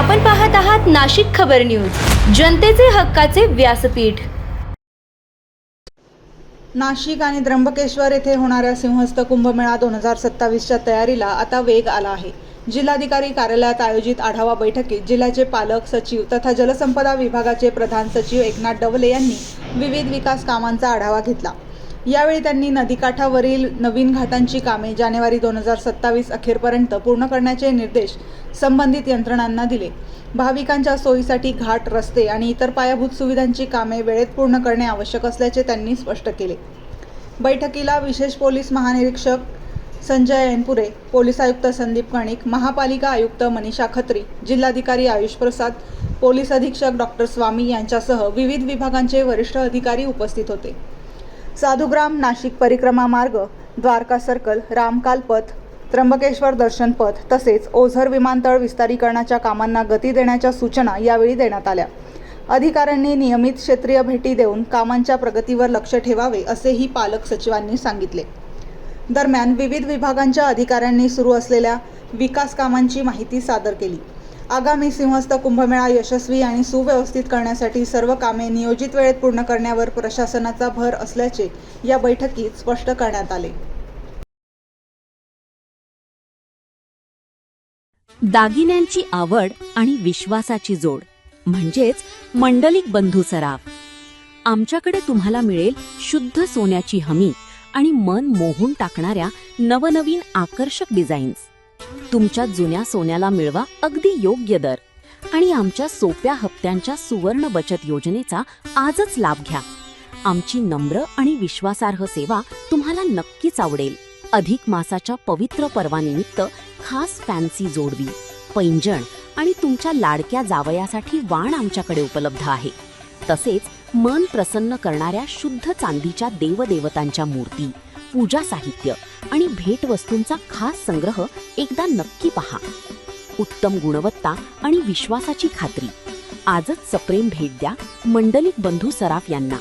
आपण पाहत आहात नाशिक खबर न्यूज, जनतेचे हक्काचे व्यासपीठ। नाशिक आणि त्र्यंबकेश्वर येथे होणाऱ्या सिंहस्थ कुंभमेळा 2027च्या तयारीला आता वेग आला आहे। जिल्हाधिकारी कार्यालयात आयोजित आढावा बैठकीत जिल्ह्याचे पालक सचिव तथा जलसंपदा विभागाचे प्रधान सचिव एकनाथ डवले यांनी विविध विकास कामांचा आढावा घेतला। यावेळी त्यांनी नदीकाठावरील नवीन घाटांची कामे जानेवारी 2027 अखेरपर्यंत पूर्ण करण्याचे निर्देश संबंधित यंत्रणांना दिले। भाविकांच्या सोयीसाठी घाट, रस्ते आणि इतर पायाभूत सुविधांची कामे वेळेत पूर्ण करणे आवश्यक असल्याचे त्यांनी स्पष्ट केले। बैठकीला विशेष पोलीस महानिरीक्षक संजय ऐनपुरे, पोलीस आयुक्त संदीप कणिक, महापालिका आयुक्त मनीषा खत्री, जिल्हाधिकारी आयुष प्रसाद, पोलीस अधीक्षक डॉक्टर स्वामी यांच्यासह विविध विभागांचे वरिष्ठ अधिकारी उपस्थित होते। साधुग्राम नाशिक परिक्रमा मार्ग, द्वारका सर्कल, रामकाल पथ, त्र्यंबकेश्वर दर्शन पथ तसेच ओझर विमानतळ विस्तारीकरणाच्या कामांना गती देण्याच्या सूचना यावेळी देण्यात आल्या। अधिकाऱ्यांनी नियमित क्षेत्रीय भेटी देऊन कामांच्या प्रगतीवर लक्ष ठेवावे असेही पालक सचिवांनी सांगितले। दरम्यान विविध विभागांच्या अधिकाऱ्यांनी सुरू असलेल्या विकास कामांची माहिती सादर केली। आगामी सिंहस्थ कुंभमेळा यशस्वी आणि सुव्यवस्थित करण्यासाठी सर्व कामे नियोजित वेळेत पूर्ण करण्यावर प्रशासनाचा भर असल्याचे या बैठकीत स्पष्ट करण्यात आले। दागिन्यांची आवड आणि विश्वासाची जोड म्हणजेच मंडलिक बंधू सराफ। आमच्याकडे तुम्हाला मिळेल शुद्ध सोन्याची हमी आणि मन मोहून टाकणाऱ्या नवनवीन आकर्षक डिझाईन्स। तुमच्या जुन्या सोन्याला मिळवा अगदी योग्य दर आणि आमच्या सोप्या हप्त्यांच्या सुवर्ण बचत योजनेचा आजच लाभ घ्या। आमची नम्र आणि विश्वासार्ह सेवा तुम्हाला नक्कीच आवडेल। अधिक मासाच्या पवित्र पर्वानिमित्त खास फॅन्सी जोडवी, पैंजण आणि तुमच्या लाडक्या जावयासाठी वाण आमच्याकडे उपलब्ध आहे। तसेच मन प्रसन्न करणाऱ्या शुद्ध चांदीच्या देवदेवतांच्या मूर्ती, पूजा साहित्य आणि भेटवस्तूंचा खास संग्रह एकदा नक्की पहा। उत्तम गुणवत्ता आणि विश्वासाची खात्री। आजच सप्रेम भेट द्या मंडलिक बंधू सराफ यांना।